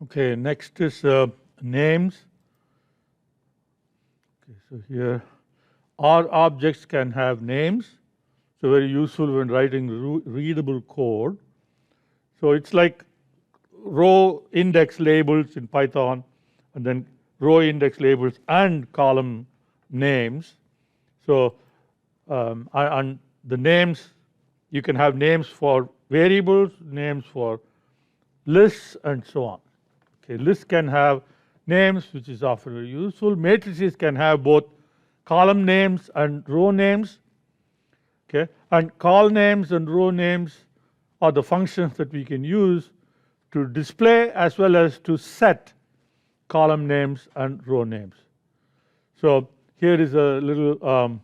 Okay, next is names. Okay, so here all objects can have names. So very useful when writing readable code. So it's like row index labels in Python, and then row index labels and column names. So and the names, you can have names for variables, names for lists, and so on. Okay, lists can have names, which is often very useful. Matrices can have both column names and row names. Okay, and call names and row names are the functions that we can use to display as well as to set column names and row names. So here is a little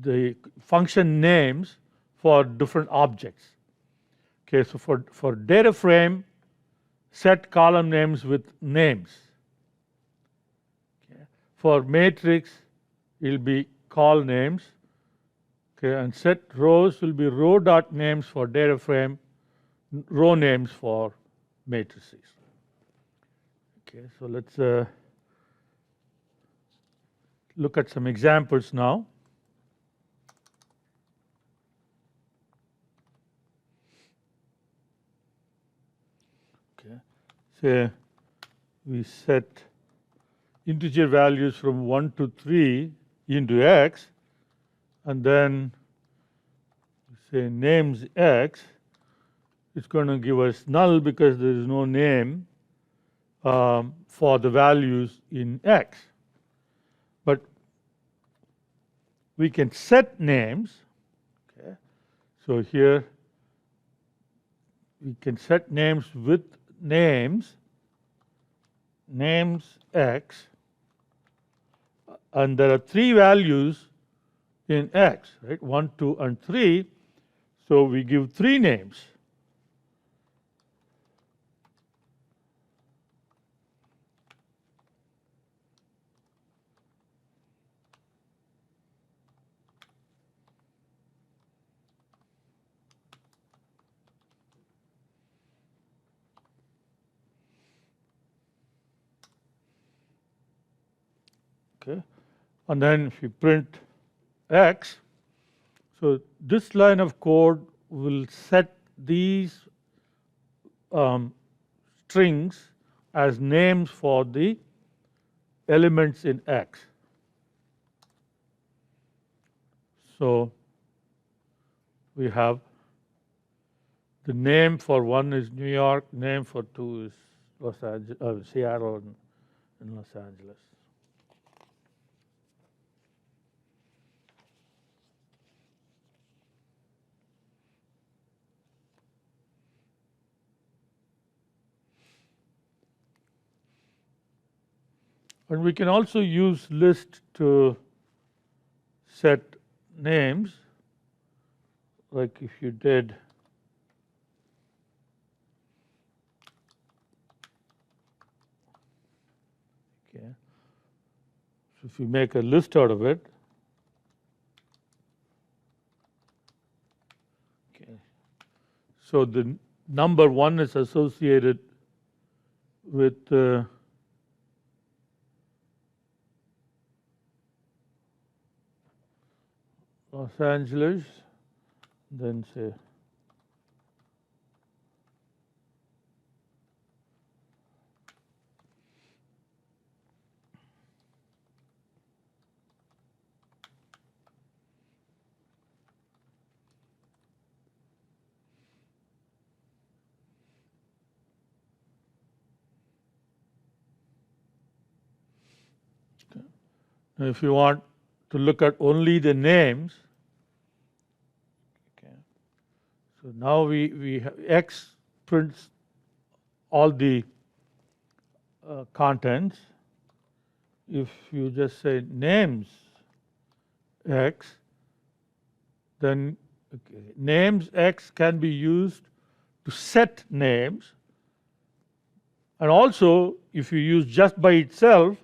the function names for different objects. Okay, so for data frame, set column names with names. Okay. For matrix, it will be call names. Okay, and set rows will be row dot names for data frame, row names for matrices. Okay, so let's look at some examples now. Okay, say we set integer values from 1 to 3 into x, and then say names x. It's going to give us null because there is no name for the values in x. But we can set names. Okay. So here we can set names with names x, and there are 3 values in x, right? 1, 2, and 3. So we give 3 names. Okay, and then if you print x, so this line of code will set these strings as names for the elements in x. So we have the name for 1 is New York, name for 2 is Los Angeles, Seattle and Los Angeles. And we can also use list to set names, like if you did okay. So if you make a list out of it, okay. So the number 1 is associated with Los Angeles, then say now if you want to look at only the names, okay. So now we have x prints all the contents. If you just say names x, then okay, names x can be used to set names, and also if you use just by itself,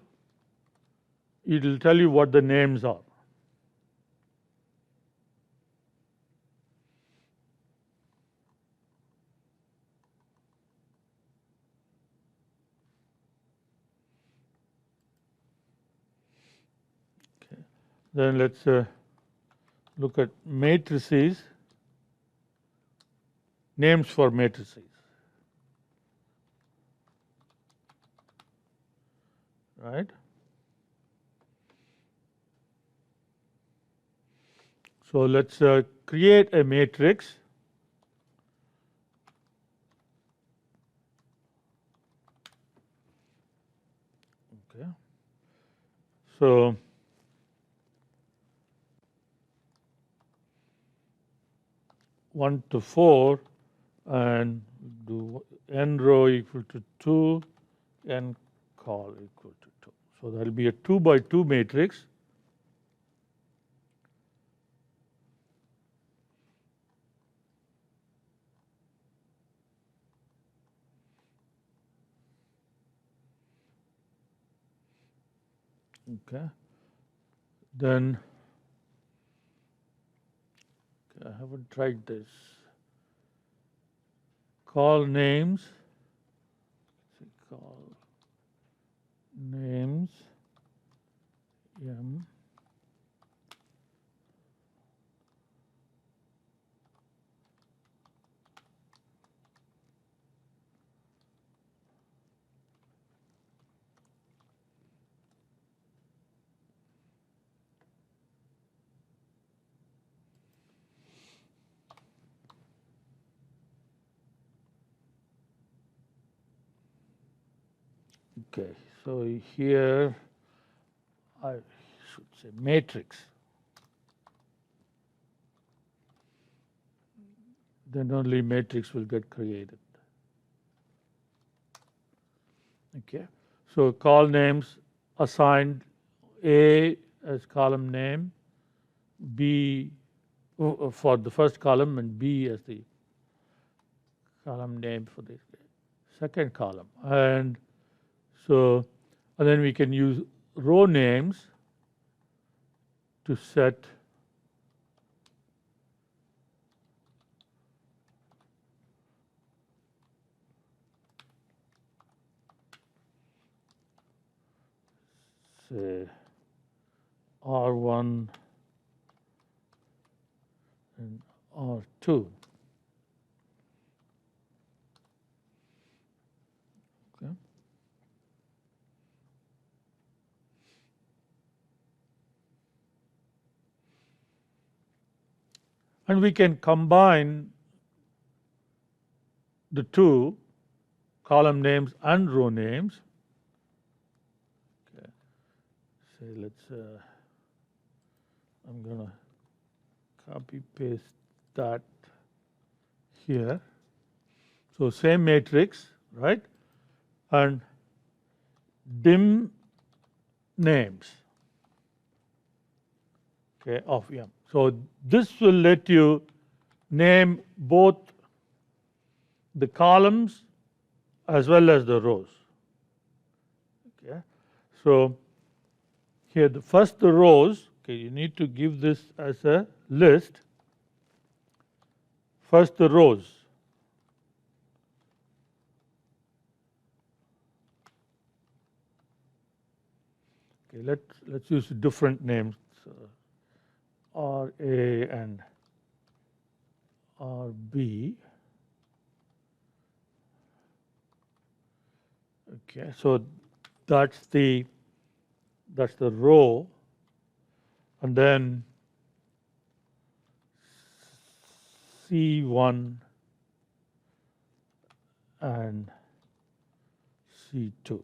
it will tell you what the names are. Then let's look at matrices, names for matrices. Right? So let's create a matrix. Okay. So one to 4, and do n row equal to 2, n col equal to 2. So that will be a 2 by 2 matrix. Okay. Then I haven't tried this. Call names. Call names m. Okay, so here I should say matrix. Then only matrix will get created. Okay, so call names assigned A as column name, B for the first column, and B as the column name for the second column. And so, and then we can use row names to set say R1 and R2. Okay. And we can combine the two, column names and row names. Okay. Say let's I'm going to copy paste that here. So same matrix, right? And dim names, okay, of m. So this will let you name both the columns as well as the rows. Okay. So here the rows, okay, you need to give this as a list. First the rows. Okay, let's use different names. RA and RB. Okay, so that's the row, and then C1 and C2,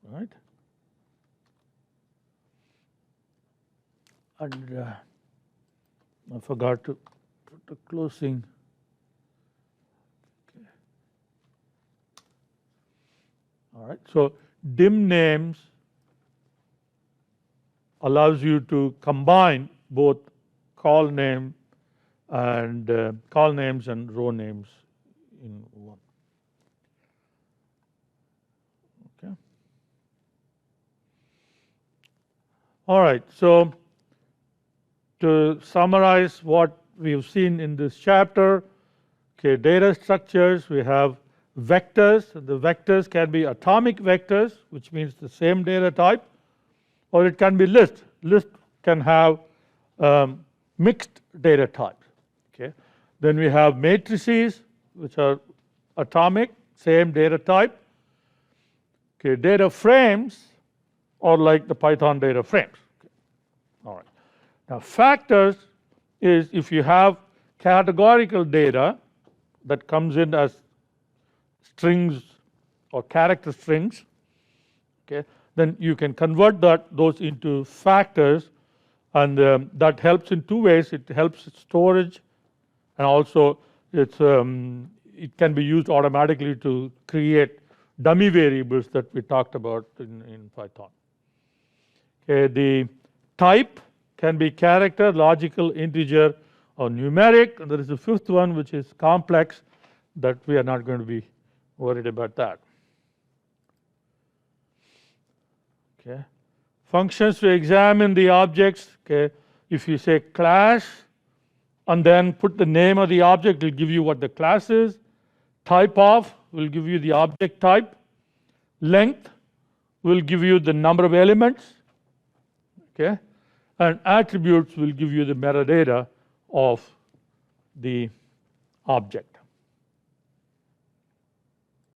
right? And I forgot to put the closing. Okay. All right, so dim names allows you to combine both call names and row names in one. Okay. All right, so to summarize what we've seen in this chapter, okay, data structures, we have vectors. The vectors can be atomic vectors, which means the same data type, or it can be list. List can have mixed data types. Okay. Then we have matrices, which are atomic, same data type. Okay. Data frames are like the Python data frames. Okay. All right. Now, factors is if you have categorical data that comes in as strings or character strings, okay, then you can convert those into factors, and that helps in two ways. It helps storage, and also it can be used automatically to create dummy variables that we talked about in Python. Okay, the type can be character, logical, integer, or numeric. And there is a fifth one, which is complex, that we are not going to be worried about that. Okay. Functions to examine the objects. Okay. If you say class and then put the name of the object, it will give you what the class is. Type of will give you the object type. Length will give you the number of elements. Okay. And attributes will give you the metadata of the object.